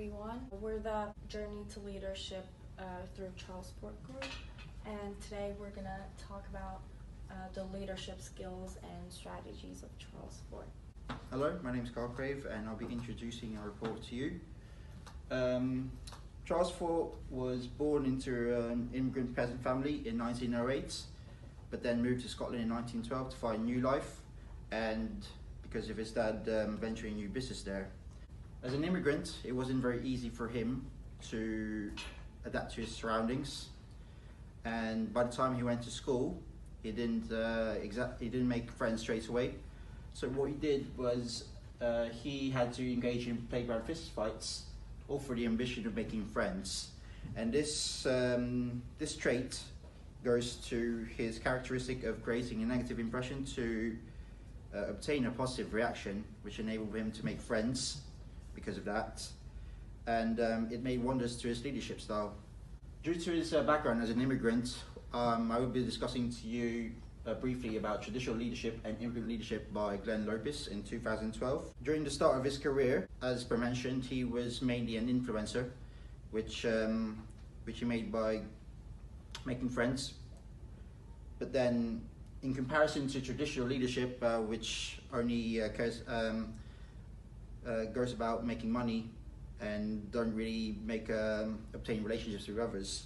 everyone. We're the Journey to Leadership through Charles Forte Group, and today we're going to talk about the leadership skills and strategies of Charles Forte. Hello, my name is Carl Crave and I'll be introducing our report to you. Charles Forte was born into an immigrant peasant family in 1908, but then moved to Scotland in 1912 to find new life, and because of his dad venturing a new business there. As an immigrant, it wasn't very easy for him to adapt to his surroundings, and by the time he went to school, he didn't make friends straight away. So what he did was he had to engage in playground fist fights, all for the ambition of making friends. And this trait goes to his characteristic of creating a negative impression to obtain a positive reaction, which enabled him to make friends because of that. And it made wonders to his leadership style. Due to his background as an immigrant, I will be discussing to you briefly about Traditional Leadership and Immigrant Leadership by Glenn Lopez in 2012. During the start of his career, as per mentioned, he was mainly an influencer, which he made by making friends. But then, in comparison to traditional leadership, which only goes about making money and don't really obtain relationships with others.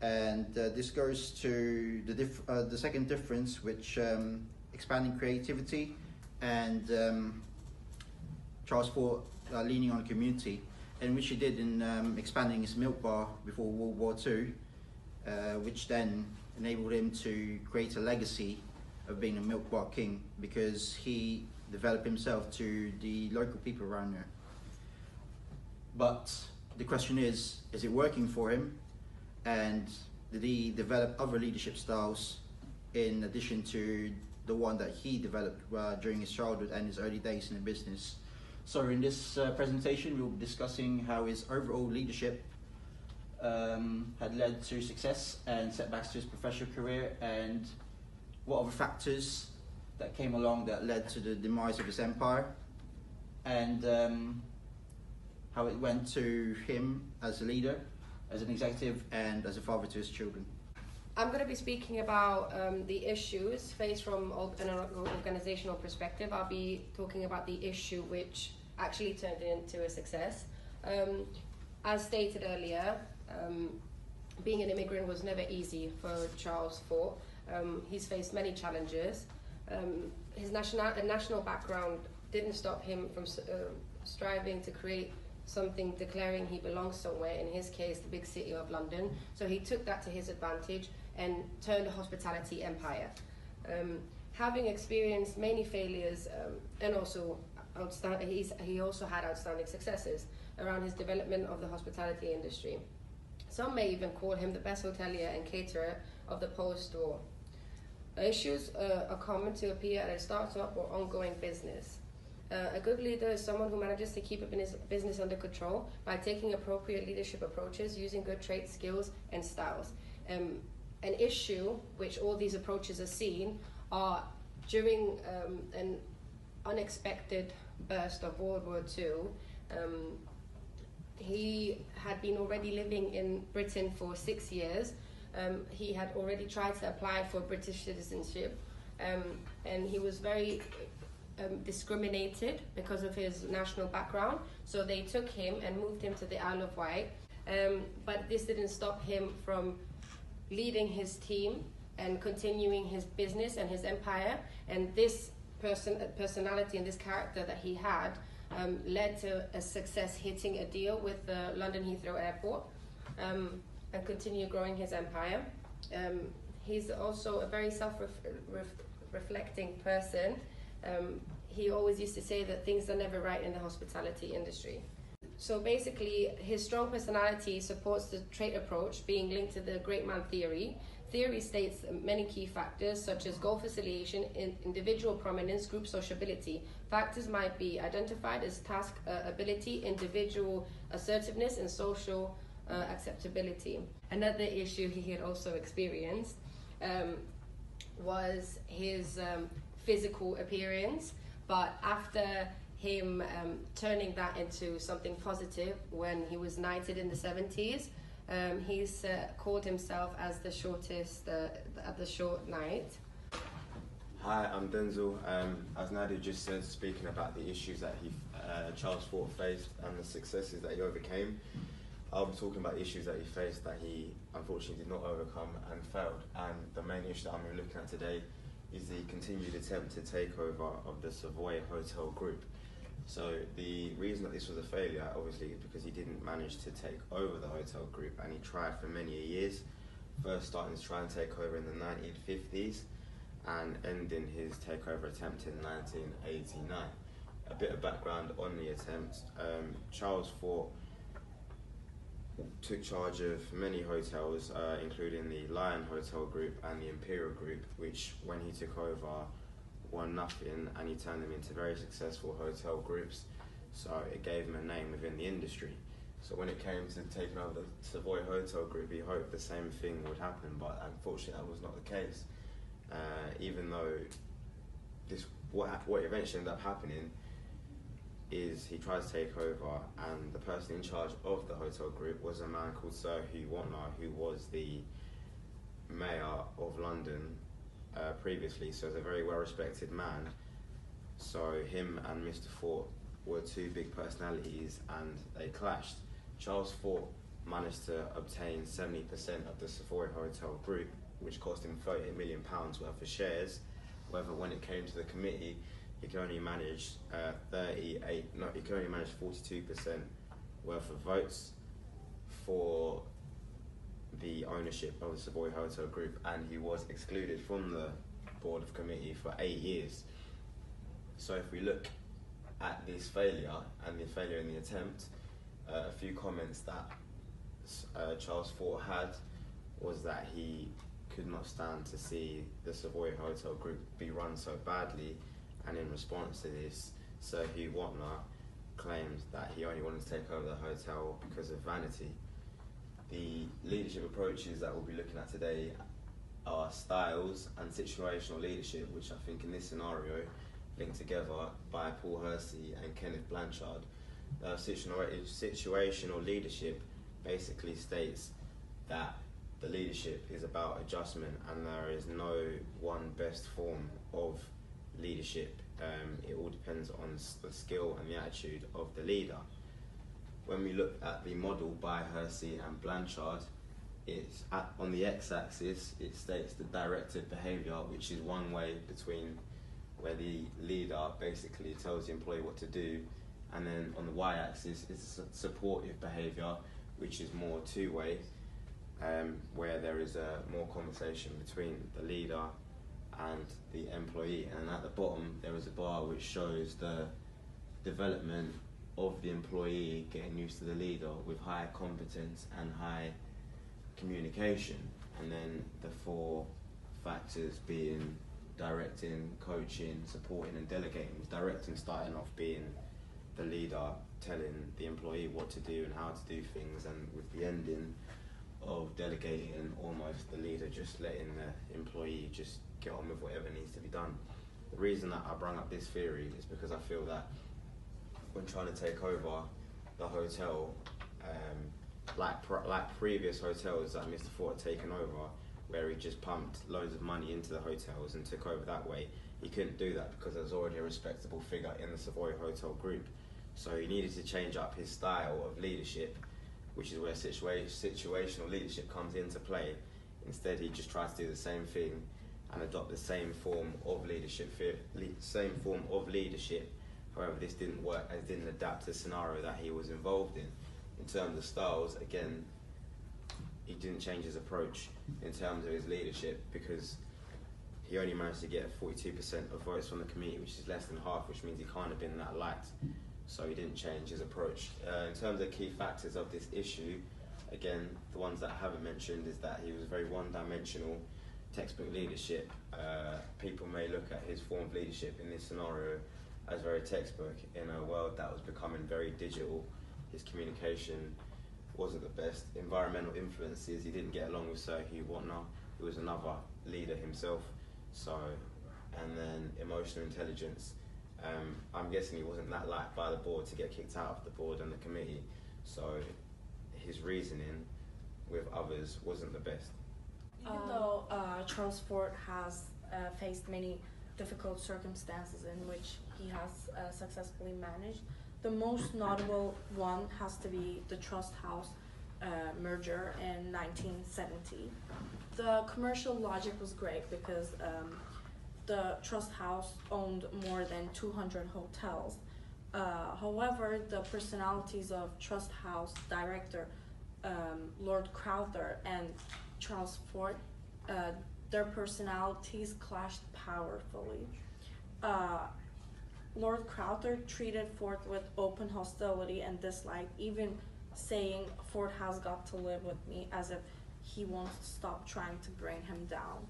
And this goes to the second difference, which expanding creativity and Charles Forte leaning on community, and which he did in expanding his milk bar before World War II, which then enabled him to create a legacy of being a milk bar king, because he developed himself to the local people around there. But the question is it working for him? And did he develop other leadership styles in addition to the one that he developed during his childhood and his early days in the business? So in this presentation, we'll be discussing how his overall leadership had led to success and setbacks to his professional career, and what other factors that came along that led to the demise of his empire, and how it went to him as a leader, as an executive, and as a father to his children. I'm going to be speaking about the issues faced from an organizational perspective. I'll be talking about the issue which actually turned into a success. As stated earlier, being an immigrant was never easy for Charles Forte. He's faced many challenges. His national background didn't stop him from striving to create something, declaring he belongs somewhere, in his case the big city of London. So he took that to his advantage and turned a hospitality empire. Having experienced many failures and also he also had outstanding successes around his development of the hospitality industry. Some may even call him the best hotelier and caterer of the post-war. Issues are common to appear at a startup or ongoing business. A good leader is someone who manages to keep a business under control by taking appropriate leadership approaches, using good traits, skills, and styles. An issue which all these approaches are seen are during an unexpected burst of World War II. He had been already living in Britain for 6 years. He had already tried to apply for British citizenship, and he was very discriminated because of his national background. So they took him and moved him to the Isle of Wight. But this didn't stop him from leading his team and continuing his business and his empire. And this personality and this character that he had led to a success, hitting a deal with the London Heathrow Airport, and continue growing his empire. He's also a very self-reflecting person. He always used to say that things are never right in the hospitality industry. So basically, his strong personality supports the trait approach being linked to the great man theory. Theory states many key factors such as goal facilitation, individual prominence, group sociability. Factors might be identified as task ability, individual assertiveness, and social acceptability. Another issue he had also experienced was his physical appearance, but after him turning that into something positive when he was knighted in the 70s. He's called himself as the shortest, the short knight. Hi, I'm Denzel. As Nadia just said, speaking about the issues that Charles Forte faced and the successes that he overcame, I'll be talking about the issues that he faced that he unfortunately did not overcome and failed. And the main issue that I'm looking at today is the continued attempt to take over of the Savoy Hotel Group. So the reason that this was a failure, obviously, is because he didn't manage to take over the hotel group, and he tried for many years, first starting to try and take over in the 1950s and ending his takeover attempt in 1989. A bit of background on the attempt. Charles Forte took charge of many hotels, including the Lion Hotel Group and the Imperial Group, which when he took over won nothing, and he turned them into very successful hotel groups, so it gave him a name within the industry. So when it came to taking over the Savoy Hotel Group, he hoped the same thing would happen, but unfortunately that was not the case. Even though what eventually ended up happening is he tried to take over, and the person in charge of the hotel group was a man called Sir Hugh Watner, who was the mayor of London previously, so he's a very well-respected man. So him and Mr. Forte were two big personalities, and they clashed. Charles Forte managed to obtain 70% of the Savoy Hotel Group, which cost him £38 million worth of shares. However, when it came to the committee, he could only manage 42% worth of votes for the ownership of the Savoy Hotel Group, and he was excluded from the board of committee for 8 years. So if we look at this failure and the failure in the attempt, a few comments that Charles Forte had was that he could not stand to see the Savoy Hotel Group be run so badly, and in response to this, Sir Hugh Watner claimed that he only wanted to take over the hotel because of vanity. The leadership approaches that we'll be looking at today are styles and situational leadership, which I think in this scenario linked together by Paul Hersey and Kenneth Blanchard. Situational leadership basically states that the leadership is about adjustment, and there is no one best form of leadership. It all depends on the skill and the attitude of the leader. When we look at the model by Hersey and Blanchard, it's on the x-axis, it states the directive behaviour, which is one way between where the leader basically tells the employee what to do, and then on the y-axis is supportive behaviour, which is more two-way, where there is more conversation between the leader and the employee. And at the bottom there is a bar which shows the development of the employee getting used to the leader with high competence and high communication, and then the four factors being directing, coaching, supporting and delegating, with directing starting off being the leader telling the employee what to do and how to do things, and with the ending of delegating, almost the leader just letting the employee just get on with whatever needs to be done. The reason that I bring up this theory is because I feel that when trying to take over the hotel, like previous hotels that Mr. Forte had taken over, where he just pumped loads of money into the hotels and took over that way, he couldn't do that because there was already a respectable figure in the Savoy Hotel Group. So he needed to change up his style of leadership, which is where situational leadership comes into play. Instead, he just tries to do the same thing and adopt the same form of leadership. However, this didn't work, as didn't adapt to the scenario that he was involved in. In terms of styles, again, he didn't change his approach in terms of his leadership, because he only managed to get 42% of votes from the committee, which is less than half, which means he can't have been that liked. So he didn't change his approach. In terms of key factors of this issue, again, the ones that I haven't mentioned is that he was very one-dimensional, textbook leadership. People may look at his form of leadership in this scenario as very textbook. In a world that was becoming very digital, his communication wasn't the best. Environmental influences, he didn't get along with Sir Hugh Watner, who was another leader himself. So, and then emotional intelligence. I'm guessing he wasn't that liked by the board to get kicked out of the board and the committee, so his reasoning with others wasn't the best. Even though Charles Forte has faced many difficult circumstances in which he has successfully managed, the most notable one has to be the Trust House merger in 1970. The commercial logic was great because the Trust House owned more than 200 hotels. However, the personalities of Trust House director Lord Crowther and Charles Forte, their personalities clashed powerfully. Lord Crowther treated Forte with open hostility and dislike, even saying Forte has got to live with me, as if he won't stop trying to bring him down.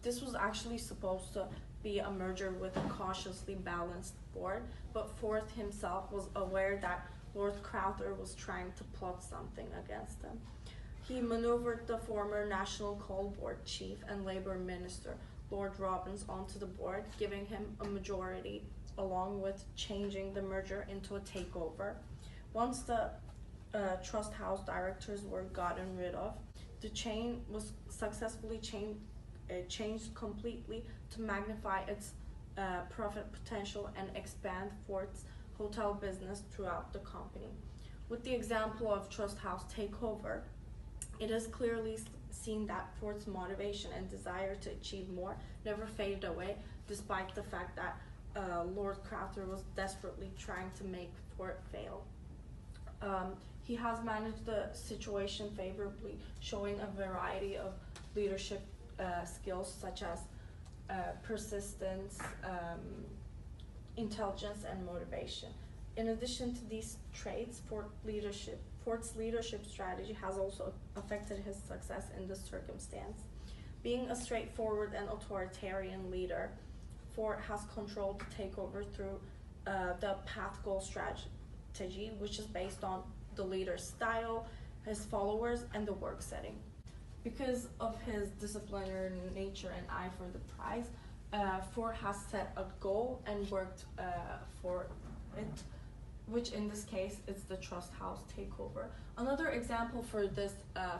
This was actually supposed to be a merger with a cautiously balanced board, but Forte himself was aware that Lord Crowther was trying to plot something against him. He maneuvered the former National Coal Board chief and Labour Minister, Lord Robbins, onto the board, giving him a majority, along with changing the merger into a takeover. Once the Trust House directors were gotten rid of, the chain was successfully changed completely to magnify its profit potential and expand Forte's hotel business throughout the company. With the example of Trust House takeover, it is clearly seen that Forte's motivation and desire to achieve more never faded away, despite the fact that Lord Crowther was desperately trying to make Forte fail. He has managed the situation favorably, showing a variety of leadership skills such as persistence, intelligence, and motivation. In addition to these traits, Forte's leadership strategy has also affected his success in this circumstance. Being a straightforward and authoritarian leader, Forte has controlled the takeover through the path-goal strategy, which is based on the leader's style, his followers, and the work setting. Because of his disciplinary nature and eye for the prize, Forte has set a goal and worked for it, which in this case is the Trust House takeover. Another example for this,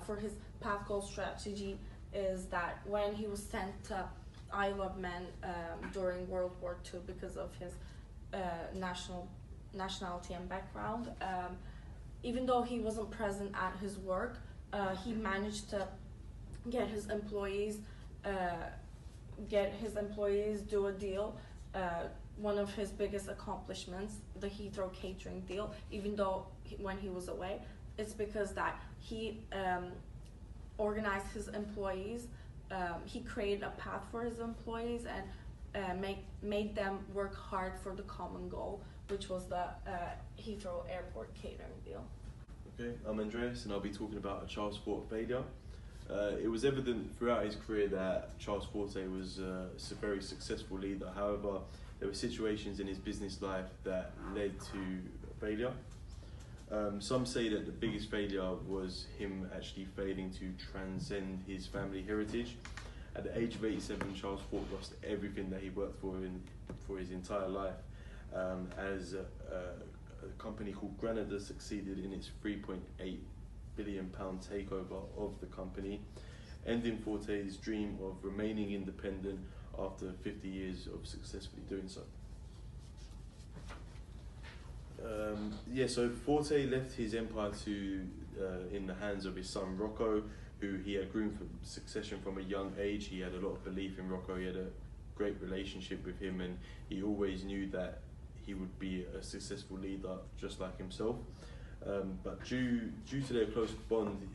for his path goal strategy, is that when he was sent to Isle of Man during World War II because of his nationality and background, even though he wasn't present at his work, he managed to get his employees do a deal. One of his biggest accomplishments, the Heathrow catering deal, even though when he was away, it's because that he organized his employees. He created a path for his employees and made them work hard for the common goal, which was the Heathrow Airport catering deal. Okay, I'm Andreas, and I'll be talking about a Charles Forte failure. It was evident throughout his career that Charles Forte was a very successful leader. However, there were situations in his business life that led to failure. Some say that the biggest failure was him actually failing to transcend his family heritage. At the age of 87, Charles Forte lost everything that he worked for his entire life, as a company called Granada succeeded in its £3.8 billion takeover of the company, ending Forte's dream of remaining independent after 50 years of successfully doing so. So Forte left his empire in the hands of his son Rocco, who he had groomed for succession from a young age. He had a lot of belief in Rocco, he had a great relationship with him, and he always knew that he would be a successful leader just like himself. But due to their close bond,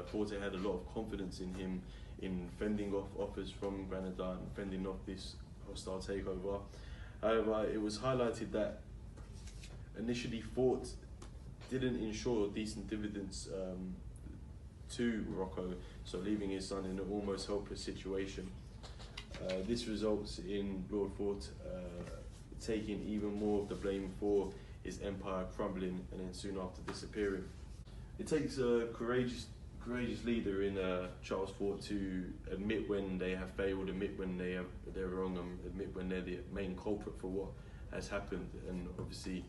Forte had a lot of confidence in him in fending off offers from Granada and fending off this hostile takeover. However, it was highlighted that initially Forte didn't ensure decent dividends to Rocco, so leaving his son in an almost helpless situation. This results in Lord Forte taking even more of the blame for his empire crumbling and then soon after disappearing. It takes courageous courageous leader in Charles Fort to admit when they have failed, admit when they're wrong, and admit when they're the main culprit for what has happened. And obviously,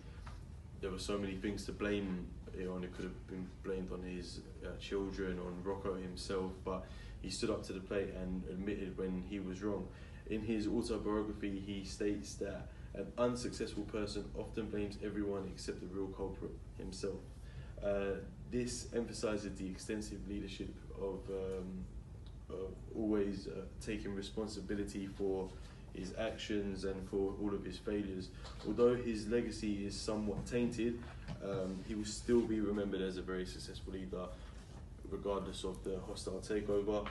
there were so many things to blame it on. It could have been blamed on his children, on Rocco himself, but he stood up to the plate and admitted when he was wrong. In his autobiography, he states that an unsuccessful person often blames everyone except the real culprit himself. This emphasizes the extensive leadership of always taking responsibility for his actions and for all of his failures. Although his legacy is somewhat tainted, he will still be remembered as a very successful leader, regardless of the hostile takeover.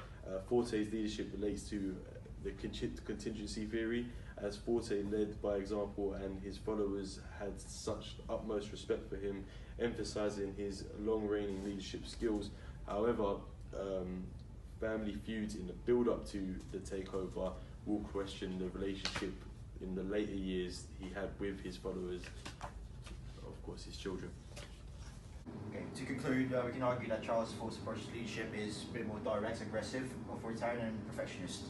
Forte's leadership relates to the contingency theory, as Forte led by example and his followers had such utmost respect for him, emphasizing his long-reigning leadership skills. However, family feuds in the build-up to the takeover will question the relationship in the later years he had with his followers, of course his children. Okay, to conclude, we can argue that Charles Fort's approach to leadership is a bit more direct, aggressive, authoritarian and perfectionist.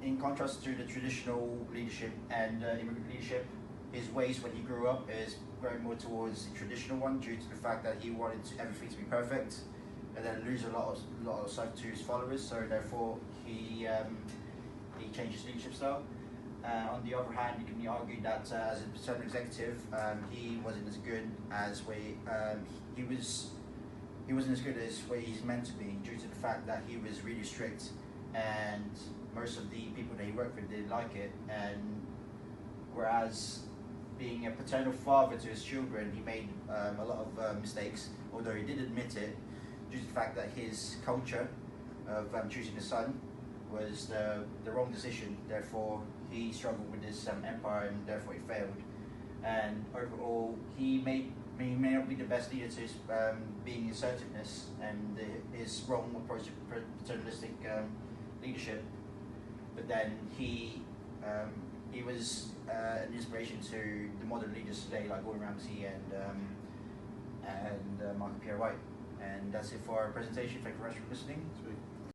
In contrast to the traditional leadership and immigrant leadership, his ways when he grew up is very more towards the traditional one, due to the fact that he wanted everything to be perfect and then lose a lot of sight to his followers. So therefore, he changed his leadership style. On the other hand, it can be argued that as a paternal executive, he wasn't as good as he wasn't as good as where he's meant to be, due to the fact that he was really strict, and most of the people that he worked with didn't like it. And whereas being a paternal father to his children, he made a lot of mistakes, although he did admit it, due to the fact that his culture of choosing a son was the wrong decision. Therefore, he struggled with this empire, and therefore he failed. And overall, he may not be the best leader to his being assertiveness and his wrong approach to paternalistic leadership. But then he was an inspiration to the modern leaders today, like Gordon Ramsay and Michael Pierre White. And that's it for our presentation. Thank you very much for listening. Sweet.